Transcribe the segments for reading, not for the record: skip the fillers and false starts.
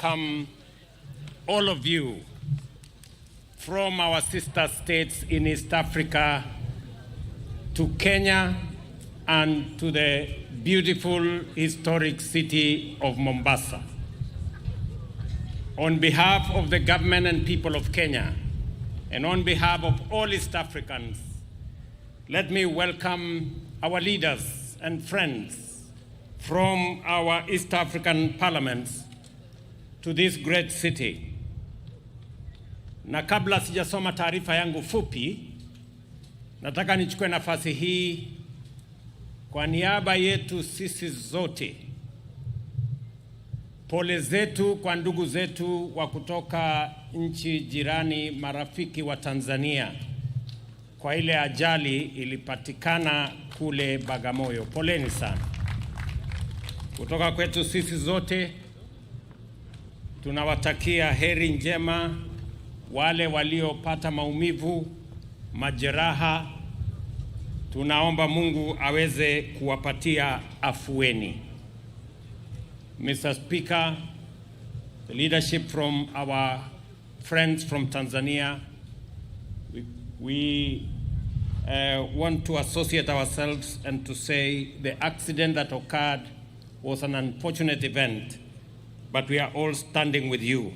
welcome all of you from our sister states in East Africa to Kenya and to the beautiful historic city of Mombasa. On behalf of the government and people of Kenya, and on behalf of all East Africans, let me welcome our leaders and friends from our East African parliaments to this great city. Na kabla sijasoma taarifa yangu fupi, nataka nichukue nafasi hii kwa niaba yetu sisi zote. Pole zetu kwa ndugu zetu wa kutoka nchi jirani, marafiki wa Tanzania, kwa ile ajali ilipatikana kule Bagamoyo. Poleni sana. Kutoka kwetu sisi zote tunawatakia heri njema wale waliopata maumivu, majeraha. Tunaomba Mungu aweze kuwapatia afueni. Mr. Speaker, the leadership from our friends from Tanzania, we want to associate ourselves and to say the accident that occurred was an unfortunate event, but we are all standing with you.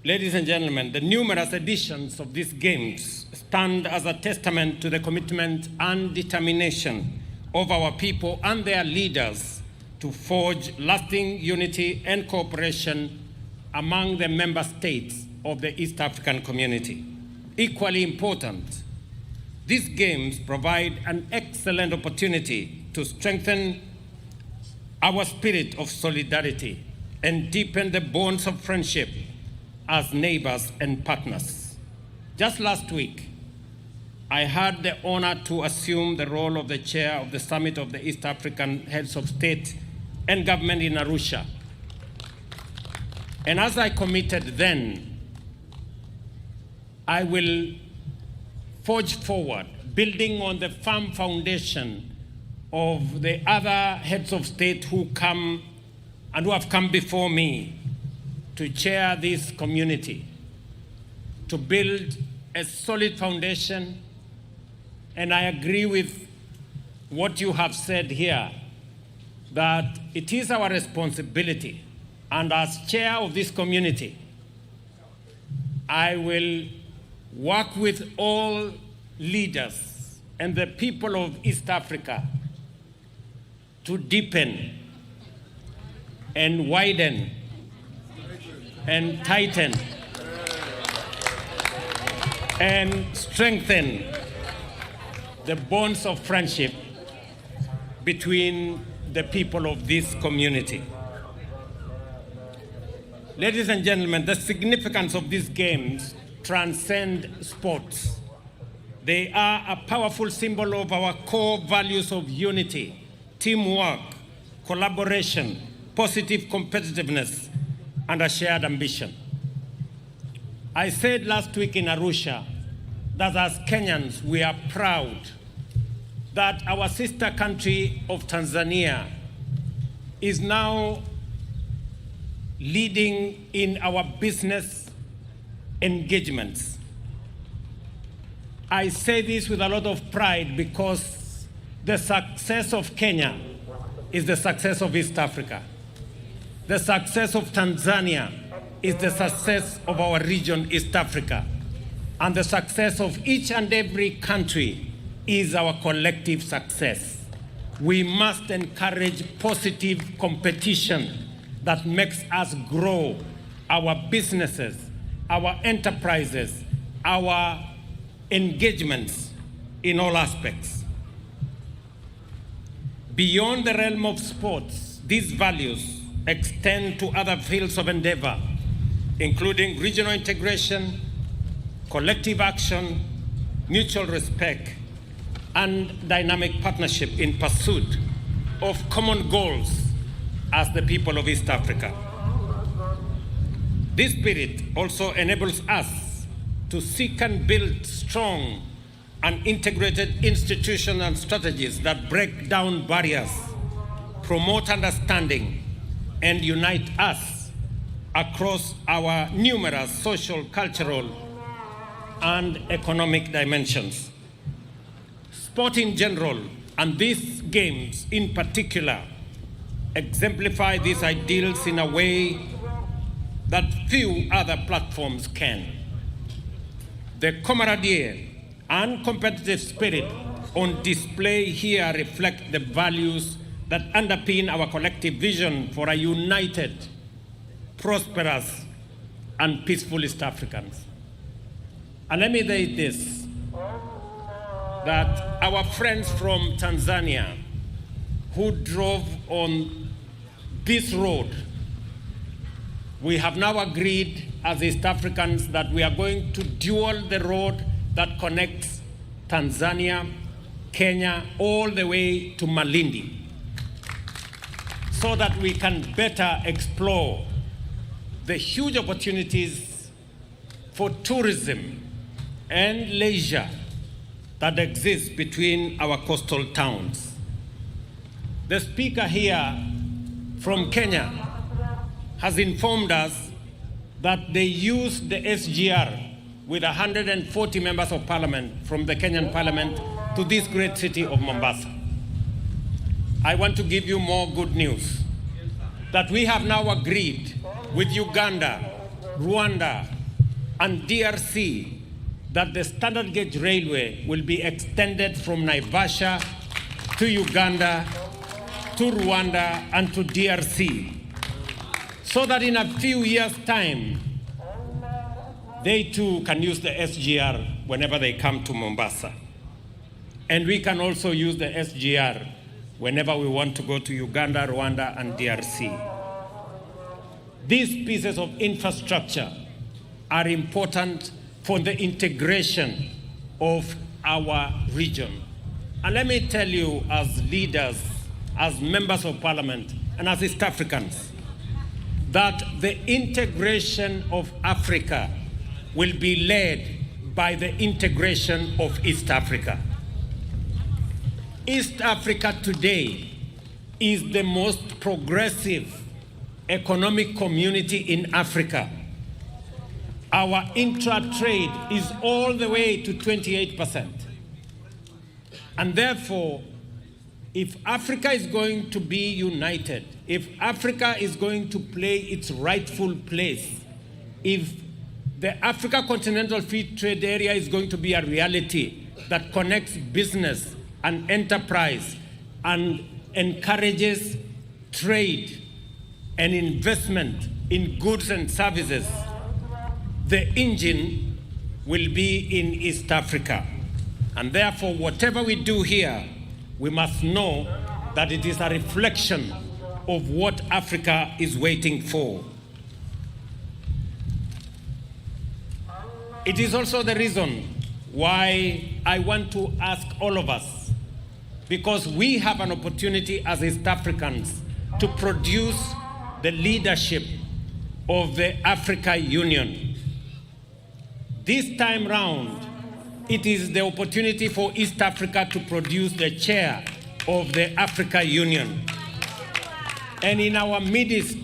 Ladies and gentlemen, the numerous editions of these games stand as a testament to the commitment and determination of our people and their leaders to forge lasting unity and cooperation among the member states of the East African community. Equally important, these games provide an excellent opportunity to strengthen our spirit of solidarity and deepen the bonds of friendship as neighbors and partners. Just last week, I had the honor to assume the role of the chair of the Summit of the East African Heads of State and Government in Arusha. And as I committed then, I will forge forward, building on the firm foundation of the other heads of state who come and who have come before me to chair this community, to build a solid foundation. And I agree with what you have said here, that it is our responsibility, and as chair of this community, I will work with all leaders and the people of East Africa to deepen and widen and tighten and strengthen the bonds of friendship between the people of this community. Ladies and gentlemen, the significance of these games transcend sports. They are a powerful symbol of our core values of unity, teamwork, collaboration, positive competitiveness, and a shared ambition. I said last week in Arusha that as Kenyans, we are proud that our sister country of Tanzania is now leading in our business engagements. I say this with a lot of pride because the success of Kenya is the success of East Africa. The success of Tanzania is the success of our region, East Africa. And the success of each and every country is our collective success. We must encourage positive competition that makes us grow our businesses, our enterprises, our engagements in all aspects. Beyond the realm of sports, these values extend to other fields of endeavor, including regional integration, collective action, mutual respect, and dynamic partnership in pursuit of common goals as the people of East Africa. This spirit also enables us to seek and build strong and integrated institutions and strategies that break down barriers promote understanding, and unite us across our numerous social, cultural, and economic dimensions. Sport in general, and these games in particular, exemplify these ideals in a way that few other platforms can. The camaraderie and competitive spirit on display here reflect the values that underpin our collective vision for a united, prosperous, and peaceful East Africans. And let me say this, that our friends from Tanzania who drove on this road, we have now agreed as East Africans that we are going to dual the road that connects Tanzania, Kenya, all the way to Malindi, so that we can better explore the huge opportunities for tourism and leisure that exist between our coastal towns. The speaker here from Kenya has informed us that they used the SGR with 140 members of parliament from the Kenyan parliament to this great city of Mombasa. I want to give you more good news, that we have now agreed with Uganda, Rwanda, and DRC that the standard gauge railway will be extended from Naivasha to Uganda, to Rwanda, and to DRC, so that in a few years' time, they too can use the SGR whenever they come to Mombasa. And we can also use the SGR whenever we want to go to Uganda, Rwanda, and DRC. These pieces of infrastructure are important for the integration of our region. And let me tell you, as leaders, as members of parliament, and as East Africans, that the integration of Africa will be led by the integration of East Africa. East Africa today is the most progressive economic community in Africa. Our intra-trade is all the way to 28%. And therefore, if Africa is going to be united, if Africa is going to play its rightful place, if the Africa Continental Free Trade Area is going to be a reality that connects business and enterprise and encourages trade and investment in goods and services, the engine will be in East Africa. And therefore, whatever we do here, we must know that it is a reflection of what Africa is waiting for. It is also the reason why I want to ask all of us, because we have an opportunity as East Africans to produce the leadership of the Africa Union. This time round, it is the opportunity for East Africa to produce the chair of the Africa Union. And in our midst,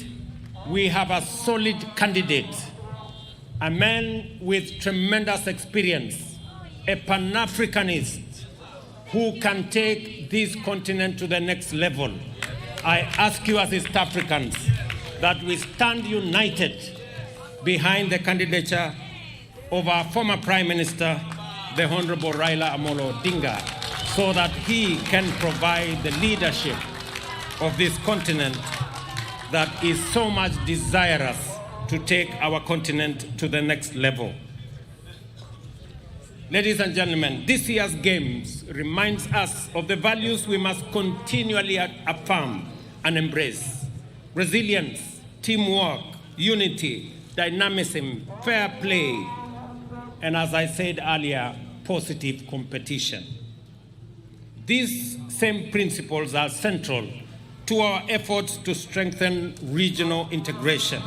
we have a solid candidate, a man with tremendous experience, a Pan-Africanist who can take this continent to the next level. I ask you as East Africans that we stand united behind the candidature of our former Prime Minister, the Honorable Raila Amolo Odinga, so that he can provide the leadership of this continent that is so much desirous to take our continent to the next level. Ladies and gentlemen, this year's Games reminds us of the values we must continually affirm and embrace: resilience, teamwork, unity, dynamism, fair play, and as I said earlier, positive competition. These same principles are central to our efforts to strengthen regional integration.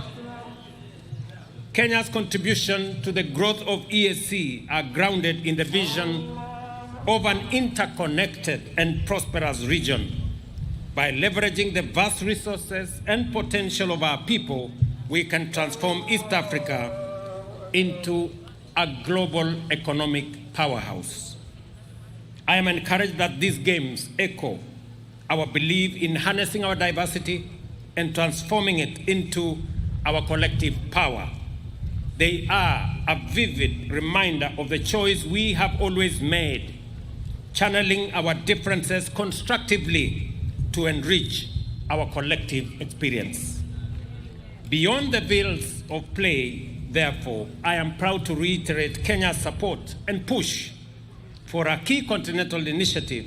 Kenya's contribution to the growth of EAC are grounded in the vision of an interconnected and prosperous region, By leveraging the vast resources and potential of our people, we can transform East Africa into a global economic powerhouse. I am encouraged that these games echo our belief in harnessing our diversity and transforming it into our collective power. They are a vivid reminder of the choice we have always made, channeling our differences constructively to enrich our collective experience. Beyond the fields of play, therefore, I am proud to reiterate Kenya's support and push for a key continental initiative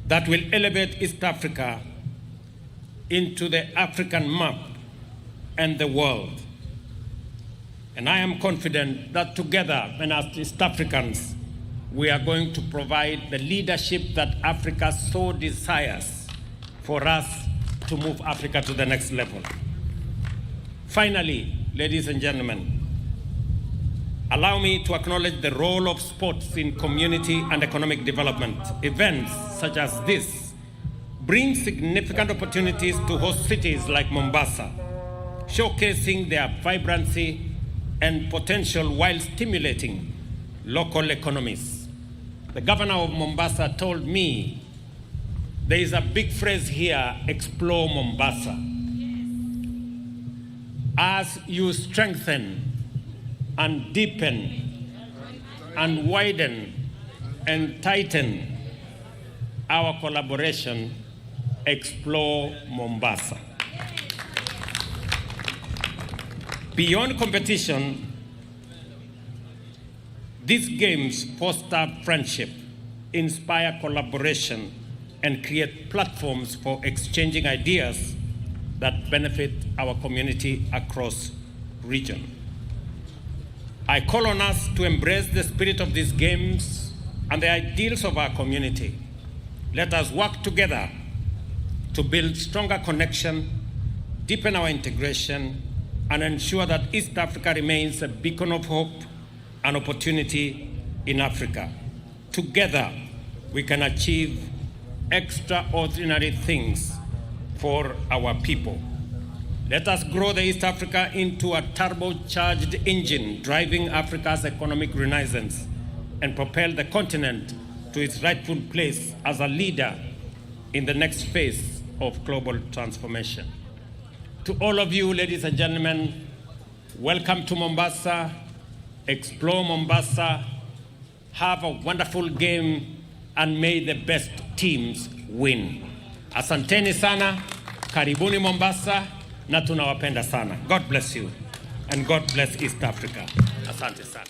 that will elevate East Africa into the African map and the world. And I am confident that together, and as East Africans, we are going to provide the leadership that Africa so desires for us to move Africa to the next level. Finally, ladies and gentlemen, allow me to acknowledge the role of sports in community and economic development. Events such as this bring significant opportunities to host cities like Mombasa, showcasing their vibrancy and potential while stimulating local economies. The governor of Mombasa told me there is a big phrase here, explore Mombasa. As you strengthen and deepen and widen and tighten our collaboration, explore Mombasa. Beyond competition, these games foster friendship, inspire collaboration, and create platforms for exchanging ideas that benefit our community across region. I call on us to embrace the spirit of these games and the ideals of our community. Let us work together to build stronger connection, deepen our integration, and ensure that East Africa remains a beacon of hope and opportunity in Africa. Together, we can achieve extraordinary things for our people. Let us grow the East Africa into a turbocharged engine driving Africa's economic renaissance and propel the continent to its rightful place as a leader in the next phase of global transformation. To all of you, ladies and gentlemen, welcome to Mombasa. Explore Mombasa. Have a wonderful game, and may the best teams win. Asanteni sana, karibuni Mombasa, na tunawapenda sana. God bless you, and God bless East Africa. Asante sana.